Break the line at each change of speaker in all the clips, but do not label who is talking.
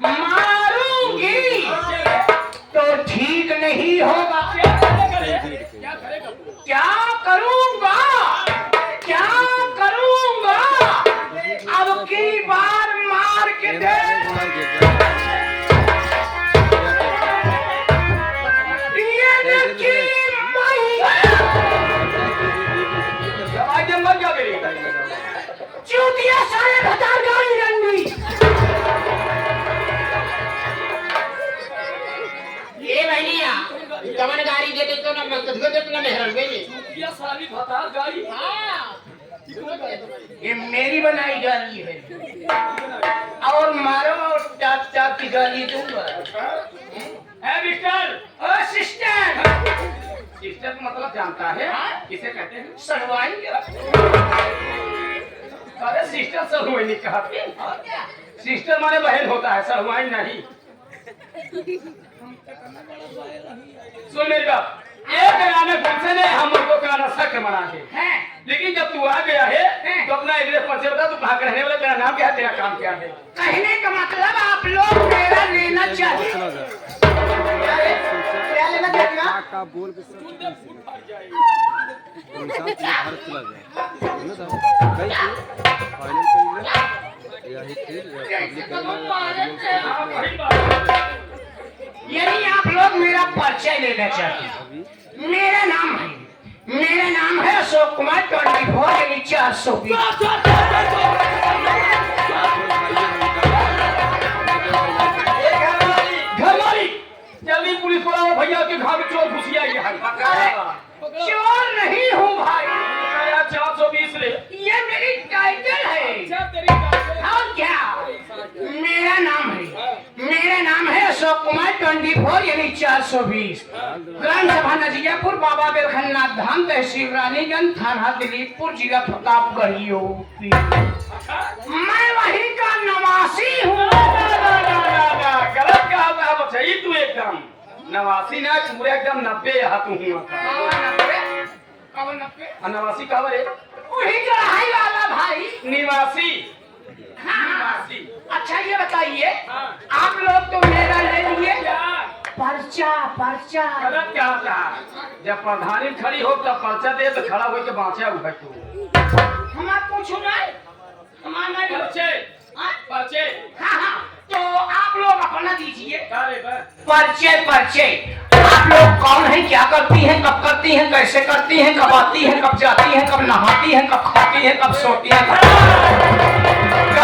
मारूंगी तो ठीक नहीं होगा। क्या करूंगा, क्या करूंगा, अब की बार मार के दे। चूतिया सारे हजार गाड़ी रंगी। ये भैया कमन गाड़ी देते तो ना देते तो ना मेहरन गई ये सारी भतार गाड़ी। हाँ ये मेरी बनाई गाड़ी है और मारो और टाप टाप की गाड़ी दूंगा। है मिस्टर ओ सिस्टर। सिस्टर मतलब जानता है किसे कहते हैं? सड़वाई। अरे सिस्टर सड़वाई नहीं कहते, सिस्टर माने बहन होता है, सड़वाई नहीं। सुन मेरी बात, एक गाने पूछे ने हम लोगों का नशा मना है, लेकिन जब तू आ गया है तो अपना एड्रेस परिचय बता। तू कहाँ रहने वाला, तेरा नाम क्या है, तेरा काम क्या है? कहने का मतलब आप लोग मेरा लेना चाहिए। क्या लेना चाहिए? आप बोल के भारत चला जाए यही आप लोग मेरा परिचय लेना चाहते हैं। मेरा नाम है अशोक कुमार 24 के नीचे 820। जल्दी पुलिस बुलाओ भैया के घर में चोर घुसिया है। चोर नहीं हूँ भाई, 420 ले। ये मेरी टाइटल है। और क्या? मेरा नाम है अशोक कुमार 24 यानी 420। ग्राम सभा नजियापुर, बाबा बेलखन्नाथ धाम, तहसील रानीगंज, थाना दिलीपपुर, जिला प्रतापगढ़ यूपी। मैं वहीं का नवासी हूँ। गलत कहा बच्चा, तू एकदम नवासी ना पूरे एकदम 90 हाथ हूँ। नवासी कहा रे? वही चढ़ाई वाला भाई। निवासी। निवासी। अच्छा ये बताइए, आप लोग तो मेरा ले लिए पर्चा। गलत क्या होता? जब प्रधानी खड़ी हो तब पर्चा दे तो खड़ा होकर बाँचा हुआ तू। हम आप पूछू नहीं, हमारा पर्चे। हाँ तो आप लोग अपना दीजिए परिचय। आप लोग कौन है, क्या करती हैं, कब करती हैं, कैसे करती हैं, कब आती हैं, कब जाती हैं, कब नहाती हैं, कब खाती हैं, कब सोती हैं, कब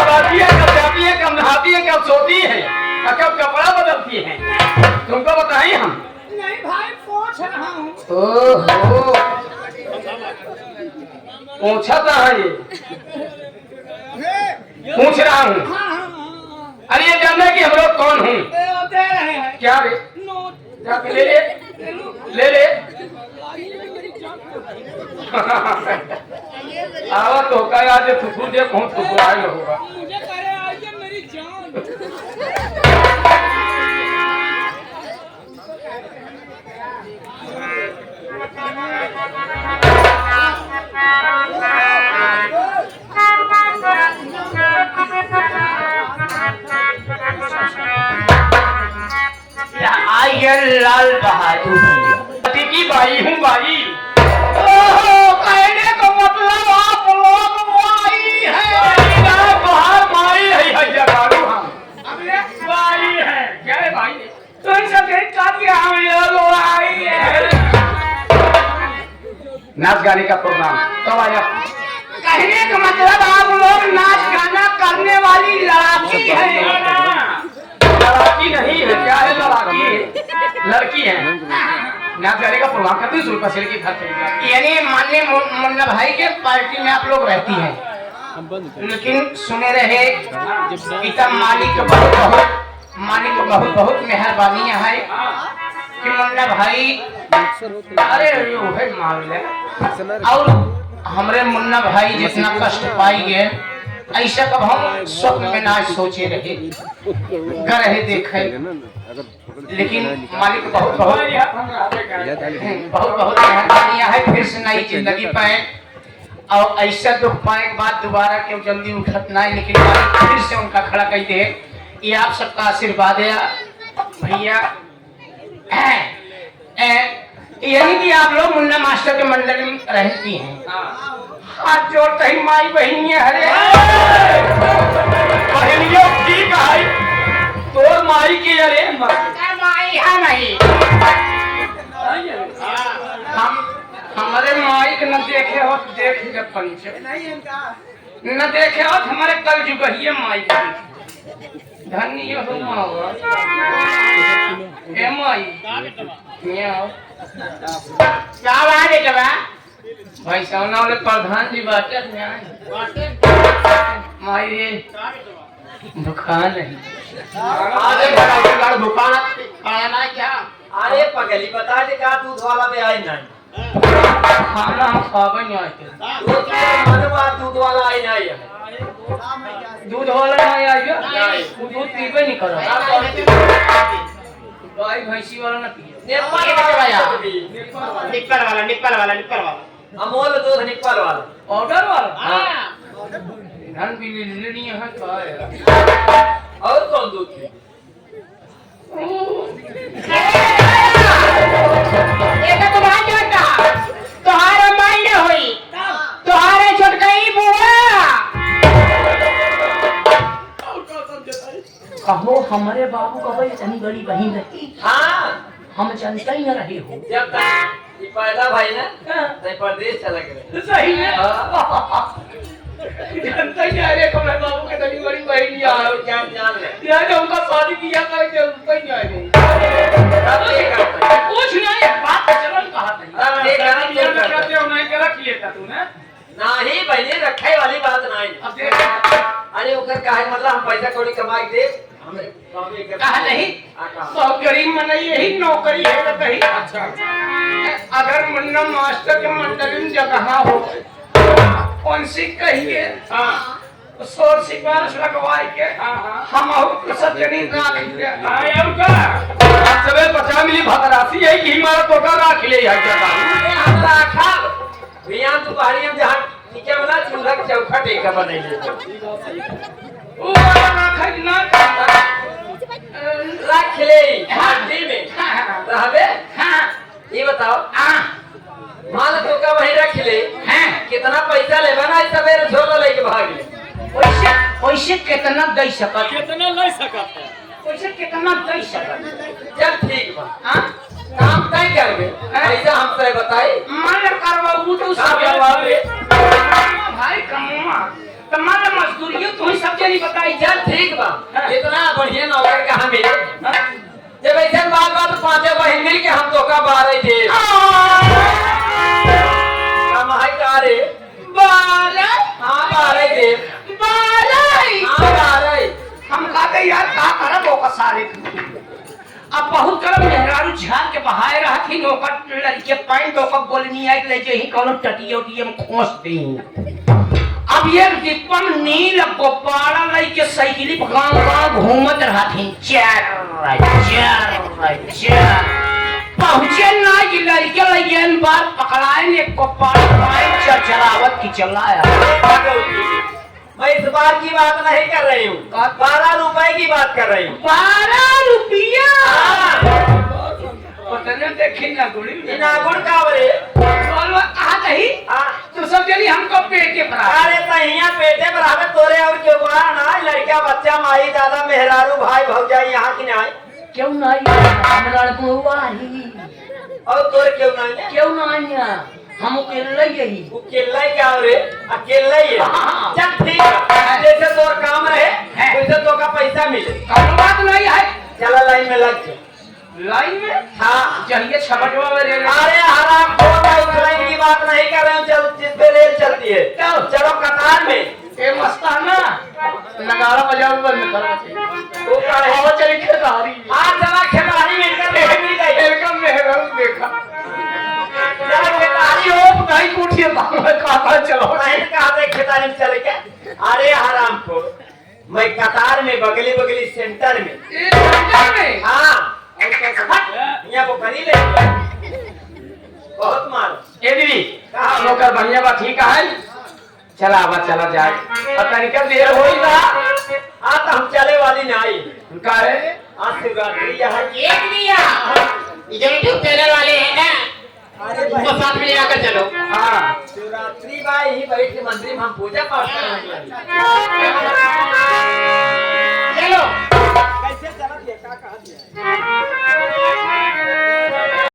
आती है, कब जाती है, कब नहाती है, कब सोती है, कब कपड़ा बदलती हैं, तुमको बताइए हम? नहीं भाई पूछ रहा हूँ। ओहो पूछा था ये पूछ रहा हूँ। अरे ये जानना कि हम लोग कौन हूँ? क्या रे? जाके ले आवा तो का आज फुफू दे बहुत फुफुआई होगा। मुझे करे आज मेरी जान। लाल बहादुर की बाई हूँ बाई। कहने का मतलब आप लोग बाई है। बाहर बाई है बाई है। क्या है भाई? तो नाच गाने का प्रोग्राम कब आया? कहने का मतलब आप लोग नाच गाना करने वाली लड़ाकी है। लड़की नहीं है, क्या है? लड़की है, लड़की है। नाच गाने का प्रोग्राम करते शुरू का के घर चले, यानी माननीय मुन्ना भाई के पार्टी में आप लोग रहती हैं। लेकिन सुने रहे पिता मालिक बहुत मेहरबानी है कि मुन्ना भाई अरे है मामले और हमरे मुन्ना भाई जितना कष्ट पाई गए ऐसा कब हम स्वप्न में ना सोचे रहे रहे देखे। लेकिन मालिक बहुत मेहरबानियां है। फिर से नई जिंदगी पाए और ऐसा दुख पाए के बाद दोबारा क्यों जल्दी उठत ना है। लेकिन मालिक फिर से उनका खड़ा कर दे ये आप सबका आशीर्वाद है भैया। यही कि आप लोग मुन्ना मास्टर के मंडल में रहती हैं। हाथ जोड़ते ही माई बहनियां हरे
बहनियों ठीक है तो माई की अरे
माई है नहीं हम हमारे माई के न देखे हो तो देख ले पंच न देखे हो तो हमारे कल जुगहिए माई धन्य हो मावा ए माई क्या बात है क्या भाई सोना वाले प्रधान जी बाटे माई रे दुकान है
अरे बड़ा दुकान
खाना क्या
अरे पगली बता दे का दूध वाला पे आई नहीं
खाना हम खावे नहीं आते
दूध वाला आई नहीं
दूध वाला नहीं आएगा दूध पीबे नहीं करो गाय भैंसी वाला ना पिए
निप्पल वाला
अमूल दूध निप्पल वाला
पाउडर वाला धन भी लेनी है क्या
और कौन दूध की
एक तो भाई जाता तुम्हारा मायने हुई तुम्हारे छोटका ही बुआ कहो हमारे बाबू का भाई इतनी बड़ी बहन रही
हाँ
हम जानते ही न रहे हो
जब तक ये पैदा भाई ना नहीं परदेश चला गए
सही है जानता ही नहीं रे हमारे बाबू के इतनी बड़ी बहन यार
क्या जान ले
यार उनका शादी किया करके उनका ही आ गई कुछ नहीं बात चलन कहा
अब देख रहा
करते हो नहीं कर रखिए था तूने
नहीं बहने रखे वाली बात नहीं
अब देख
अरे ओकर काहे मतलब हम पैसा कौड़ी कमा के दे हमें
कहा नहीं बहुत गरीब मन यही नौकरी है तो कहीं अच्छा अगर मुन्ना मास्टर के मंडल में जगह हो उनसे कहिए सोर सिपारिश लगवाए के हम और सब जनी राख ले
और का सबे 50 मिली भतरासी है कि हमारा टोका राख ले है जगह
हम राखा भैया तू बाहरी हम जहां नीचे वाला चूल्हा के चौखट एक बनैले
ओ राख ना
रख ले हड्डी में रहबे
हां
ये बताओ मान तो का वही रख ले कितना पैसा लेबा ना सवेरे झोला लेके भाग ले
पैसे कितना दे सकत
कितना ले सकत है
पैसे कितना दे सकत
चल ठीक बा हां काम तय करबे पैसा हमसे बताई
मन करवाबू तो सब
करवाबे
भाई कमुआ तुम्हारा मजदूरियों तुम सब जनी बताई
चल ठीक बा इतना बढ़िया नौकर का हम मिले जब ऐसे बात बात पांचों बहन मिल के हम तो का बारह थे हम है कारे
12
हां 12 थे
12
हां 12
हम कहते यार का करब ओका सारे अब बहुत करब मेहरारू झाड़ के बहाए रहथी ओकर लड़के पैंट ओकर गोलनी आई ले जे ही कोनो टटिया उटिया में खोस दी अब ये दीपम नील गोपाला लई के साइकिल पे गांव घूमत रहथी चार पहुंचे ना कि लड़के लगे बार पकड़ाए ने गोपाल पाए चलावत की चलाया
मैं इस बार की बात नहीं कर रही हूँ 12 रुपए की बात कर रही हूँ
12 रुपया पता देखी ना गुड़ी
बिना गुड़ का बरे
बोलो आ नहीं तो सब जनी हमको पेटे पर
अरे तहिया पेटे पर आवे तोरे और क्यों बार ना लड़का बच्चा माई दादा मेहरारू भाई भौजाई यहाँ की नहीं
क्यों नहीं हमरा बुआ ही
और तोरे क्यों नहीं
क्यों नहीं हम अकेले यही
अकेला ही क्या रे अकेला ही है चल ठीक है जैसे तोर काम रहे वैसे तो का पैसा मिले
कौन बात नहीं है
चला लाइन में लग जा
लाइन में
हाँ
चलिए छपटवा में रेल
अरे हराम खोर लाइन की बात नहीं कर रहे हूँ चल जिस पे रेल चलती है चलो कतार में
ए मस्ताना नगाड़ा बजाओ बंद करो वो का है चली खेतारी
आज चला खेतारी में कर ले गई
वेलकम मेहरान देखा चला खेतारी हो नहीं कुटिया में खाता चलो
नहीं कहा थे खेतारी में चले क्या अरे हराम को मैं कतार में बगली बगली सेंटर में हाँ यहाँ वो खरी ले बहुत मार
ए दीदी कहाँ नौकर बढ़िया बा ठीक है चला आवा चला जाए पता नहीं कब देर होई ना
हाँ तो हम चले वाली नहीं
उनका है
आज शिवरात्रि यहाँ
एक दिया ये जो यूट्यूब चैनल वाले हैं ना
अरे
उनको साथ में ले आकर चलो।
हाँ
शिवरात्रि भाई ही बैठ के मंदिर में हम पूजा पाठ करेंगे।
चलो
कैसे चला दिया का कहा दिया